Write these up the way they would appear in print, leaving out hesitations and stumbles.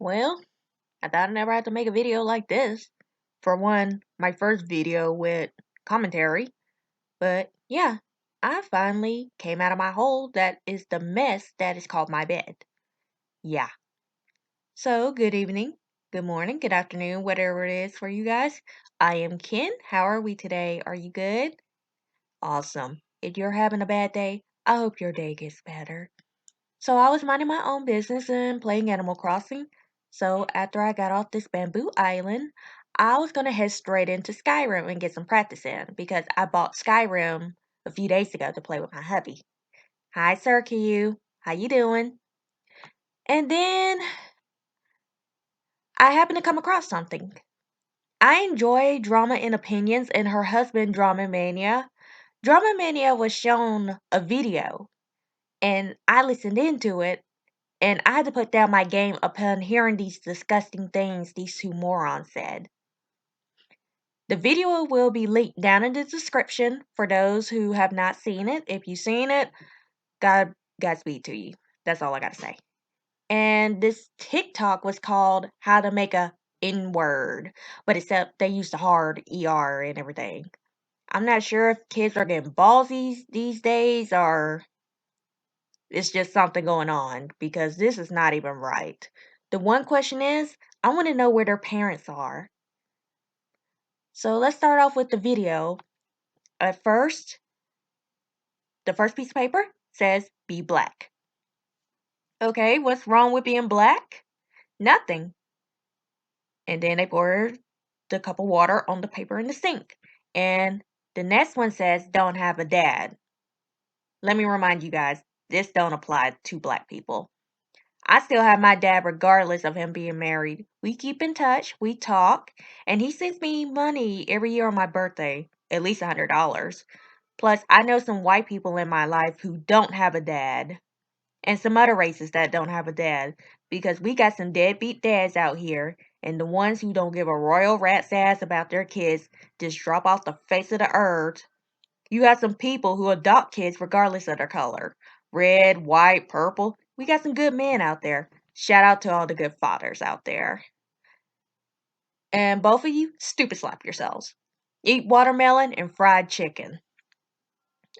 Well, I thought I never had to make a video like this. For one, my first video with commentary. But yeah, I finally came out of my hole that is the mess that is called my bed. Yeah. So, good evening, good morning, good afternoon, whatever it is for you guys. I am Ken. How are we today? Are you good? Awesome. If you're having a bad day, I hope your day gets better. So I was minding my own business and playing Animal Crossing. So after I got off this bamboo island, I was gonna head straight into Skyrim and get some practice in because I bought Skyrim a few days ago to play with my hubby. Hi, Sir Q. How you doing? And then I happened to come across something. I enjoy Drama and Opinions and her husband Drama Mania. Drama Mania was shown a video and I listened into it. And I had to put down my game upon hearing these disgusting things these two morons said. The video will be linked down in the description for those who have not seen it. If you've seen it, Godspeed to you. That's all I gotta say. And this TikTok was called How to Make a N-Word, but except they used the hard ER and everything. I'm not sure if kids are getting ballsy these days or it's just something going on because this is not even right. The one question is, I want to know where their parents are. So let's start off with the video. At first, the first piece of paper says, be black. Okay, what's wrong with being black? Nothing. And then they pour the cup of water on the paper in the sink. And the next one says, don't have a dad. Let me remind you guys, this don't apply to black people. I still have my dad regardless of him being married. We keep in touch, we talk, and he sends me money every year on my birthday, at least $100. Plus, I know some white people in my life who don't have a dad, and some other races that don't have a dad, because we got some deadbeat dads out here, and the ones who don't give a royal rat's ass about their kids just drop off the face of the earth. You got some people who adopt kids regardless of their color. Red, white, purple. We got some good men out there. Shout out to all the good fathers out there. And both of you, stupid slap yourselves. Eat watermelon and fried chicken.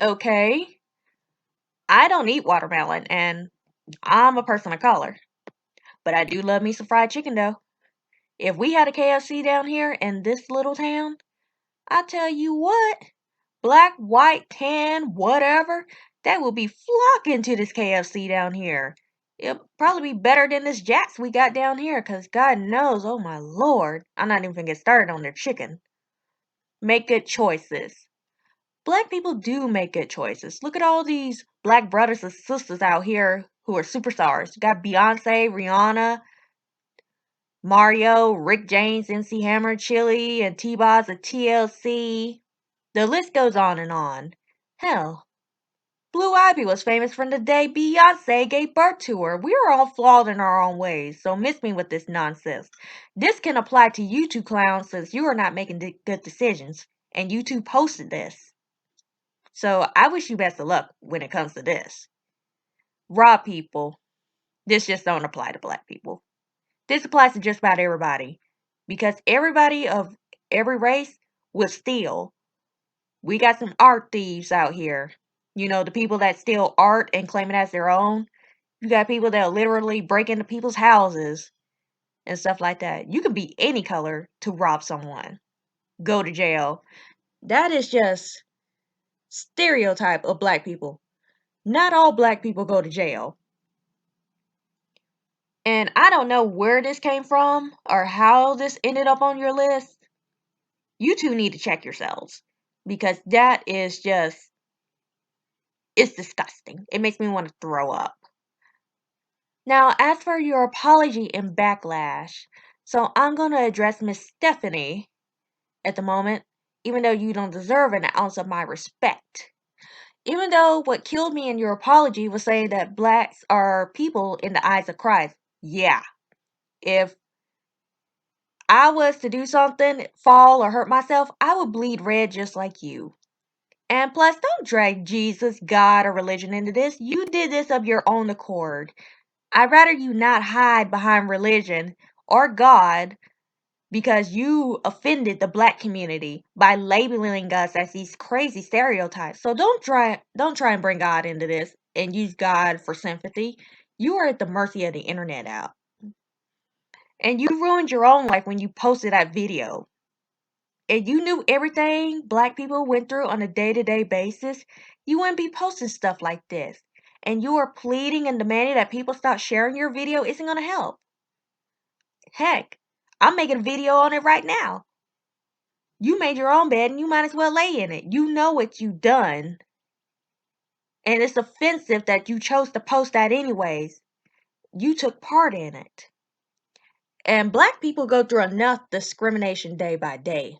Okay? I don't eat watermelon and I'm a person of color. But I do love me some fried chicken though. If we had a KFC down here in this little town, I tell you what, black, white, tan, whatever, that will be flocking to this KFC down here. It'll probably be better than this Jack's we got down here, because God knows, oh my lord, I'm not even gonna get started on their chicken. Make good choices. Black people do make good choices. Look at all these black brothers and sisters out here who are superstars. You got Beyonce, Rihanna, Mario, Rick James, MC Hammer, Chili, and T-Boz of TLC. The list goes on and on. Hell, Blue Ivy was famous from the day Beyonce gave birth to her. We are all flawed in our own ways, so miss me with this nonsense. This can apply to you two clowns since you are not making good decisions, and you two posted this. So I wish you best of luck when it comes to this. Raw people, this just don't apply to black people. This applies to just about everybody, because everybody of every race will steal. We got some art thieves out here. You know, the people that steal art and claim it as their own. You got people that literally break into people's houses and stuff like that. You can be any color to rob someone. Go to jail. That is just stereotype of black people. Not all black people go to jail. And I don't know where this came from or how this ended up on your list. You two need to check yourselves because that is just, it's disgusting. It makes me want to throw up. Now, as for your apology and backlash, so I'm going to address Miss Stephanie at the moment, even though you don't deserve an ounce of my respect. Even though what killed me in your apology was saying that blacks are people in the eyes of Christ. Yeah. If I was to do something, fall or hurt myself, I would bleed red just like you. And plus, don't drag Jesus, God, or religion into this. You did this of your own accord. I'd rather you not hide behind religion or God because you offended the black community by labeling us as these crazy stereotypes. So don't try and bring God into this and use God for sympathy. You are at the mercy of the internet out. And you ruined your own life when you posted that video. If you knew everything black people went through on a day-to-day basis, you wouldn't be posting stuff like this. And you are pleading and demanding that people stop sharing your video isn't going to help. Heck, I'm making a video on it right now. You made your own bed and you might as well lay in it. You know what you done. And it's offensive that you chose to post that anyways. You took part in it. And black people go through enough discrimination day by day.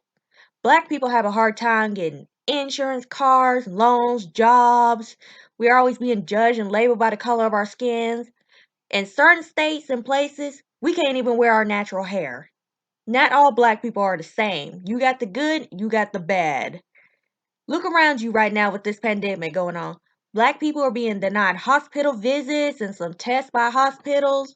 Black people have a hard time getting insurance, cars, loans, jobs. We are always being judged and labeled by the color of our skins. In certain states and places, we can't even wear our natural hair. Not all black people are the same. You got the good, you got the bad. Look around you right now with this pandemic going on. Black people are being denied hospital visits and some tests by hospitals.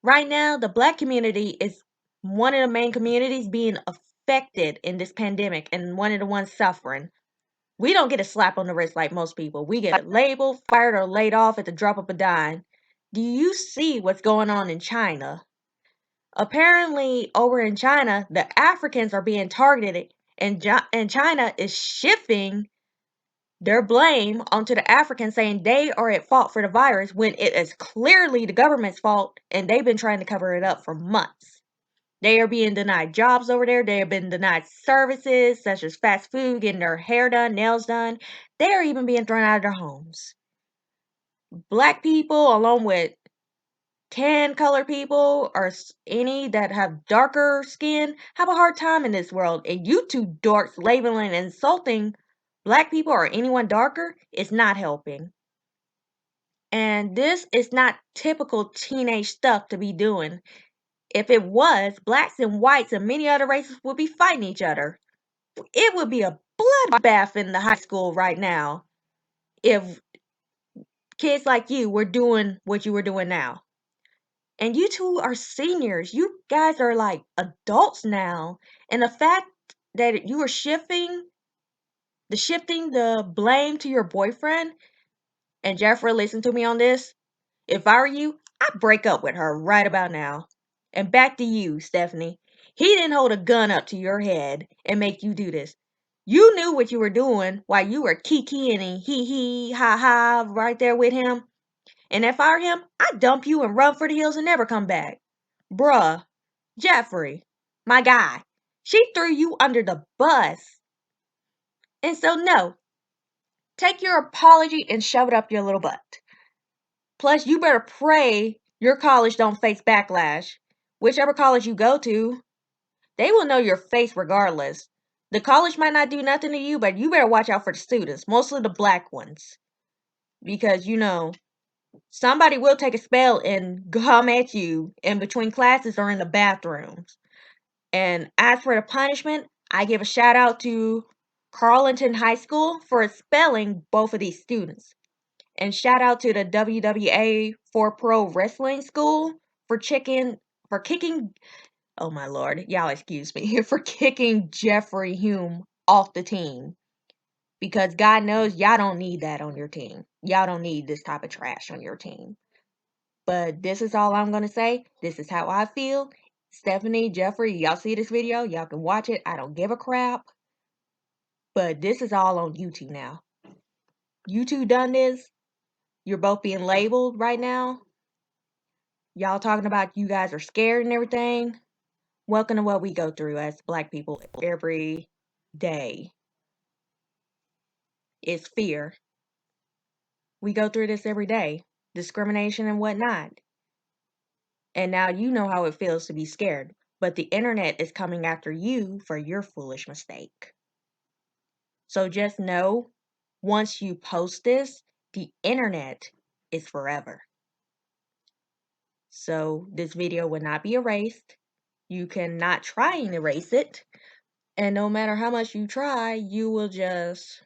Right now, the black community is one of the main communities being affected in this pandemic and one of the ones suffering. We don't get a slap on the wrist like most people. We get labeled, fired, or laid off at the drop of a dime. Do you see what's going on in China? Apparently, over in China, the Africans are being targeted, and China is shifting their blame onto the Africans, saying they are at fault for the virus when it is clearly the government's fault and they've been trying to cover it up for months. They are being denied jobs over there. They have been denied services such as fast food, getting their hair done, nails done. They are even being thrown out of their homes. Black people, along with tan colored people or any that have darker skin, have a hard time in this world. And you two dorks labeling and insulting black people or anyone darker is not helping. And this is not typical teenage stuff to be doing. If it was, blacks and whites and many other races would be fighting each other. It would be a bloodbath in the high school right now if kids like you were doing what you were doing now. And you two are seniors. You guys are like adults now. And the fact that you are shifting the blame to your boyfriend, and Jeffrey, listen to me on this. If I were you, I'd break up with her right about now. And back to you, Stephanie. He didn't hold a gun up to your head and make you do this. You knew what you were doing while you were kikiing and hee ha ha right there with him. And if I were him, I'd dump you and run for the hills and never come back. Bruh, Jeffrey, my guy, she threw you under the bus. And so, no, take your apology and shove it up your little butt. Plus, you better pray your college don't face backlash. Whichever college you go to, they will know your face regardless. The college might not do nothing to you, but you better watch out for the students, mostly the black ones. Because, somebody will take a spell and come at you in between classes or in the bathrooms. And as for the punishment, I give a shout out to Carleton High School for expelling both of these students. And shout out to the WWA for Pro Wrestling School for kicking, oh my lord, y'all excuse me, for kicking Jeffrey Hume off the team. Because God knows y'all don't need that on your team. Y'all don't need this type of trash on your team. But this is all I'm going to say. This is how I feel. Stephanie, Jeffrey, y'all see this video? Y'all can watch it. I don't give a crap. But this is all on you two now. You two done this. You're both being labeled right now. Y'all talking about you guys are scared and everything. Welcome to what we go through as black people every day. It's fear. We go through this every day. Discrimination and whatnot. And now you know how it feels to be scared. But the internet is coming after you for your foolish mistake. So just know, once you post this, the internet is forever. So this video will not be erased. You cannot try and erase it. And no matter how much you try, you will just,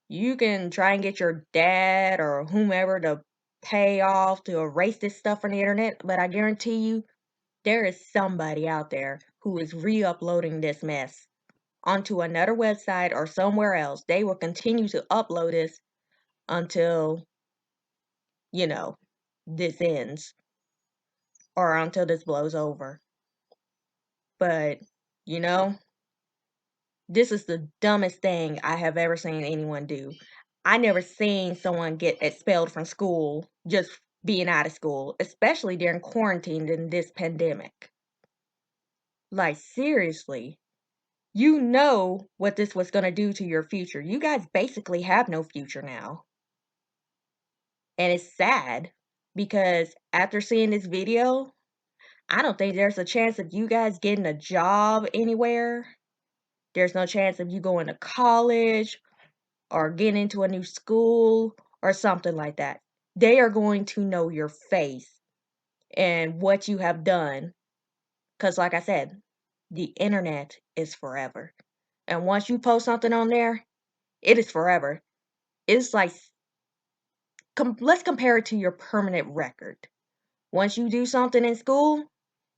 you can try and get your dad or whomever to pay off to erase this stuff from the internet, but I guarantee you there is somebody out there who is re-uploading this mess onto another website or somewhere else. They will continue to upload this until, you know, this ends or until this blows over. But, you know, this is the dumbest thing I have ever seen anyone do. I never seen someone get expelled from school just being out of school, especially during quarantine in this pandemic. Like, seriously, you know what this was going to do to your future. You guys basically have no future now. And it's sad because after seeing this video, I don't think there's a chance of you guys getting a job anywhere. There's no chance of you going to college or getting into a new school or something like that. They are going to know your face and what you have done. Because, like I said, the internet is forever. And once you post something on there, it is forever. It's like, let's compare it to your permanent record. Once you do something in school,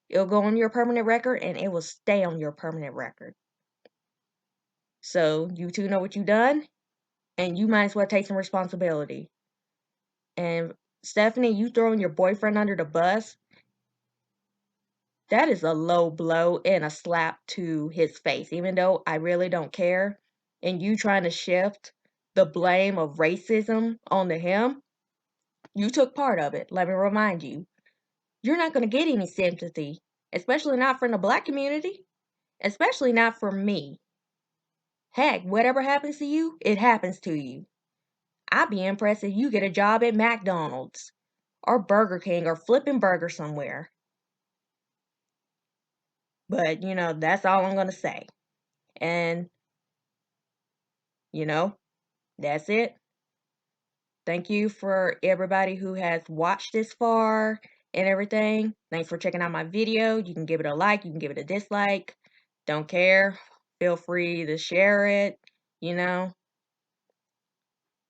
it'll go on your permanent record and it will stay on your permanent record. So you two know what you've done, and you might as well take some responsibility. And Stephanie, you throwing your boyfriend under the bus, that is a low blow and a slap to his face, even though I really don't care. And you trying to shift the blame of racism onto him, you took part of it. Let me remind you, you're not going to get any sympathy, especially not from the black community, especially not from me. Heck, whatever happens to you, it happens to you. I'd be impressed if you get a job at McDonald's or Burger King or flipping burger somewhere. But, that's all I'm going to say. And, that's it. Thank you for everybody who has watched this far and everything. Thanks for checking out my video. You can give it a like, you can give it a dislike. Don't care. Feel free to share it,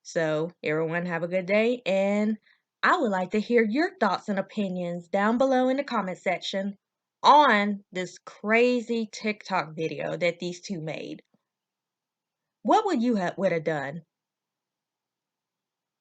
So, everyone have a good day, and I would like to hear your thoughts and opinions down below in the comment section on this crazy TikTok video that these two made. What would you would have done?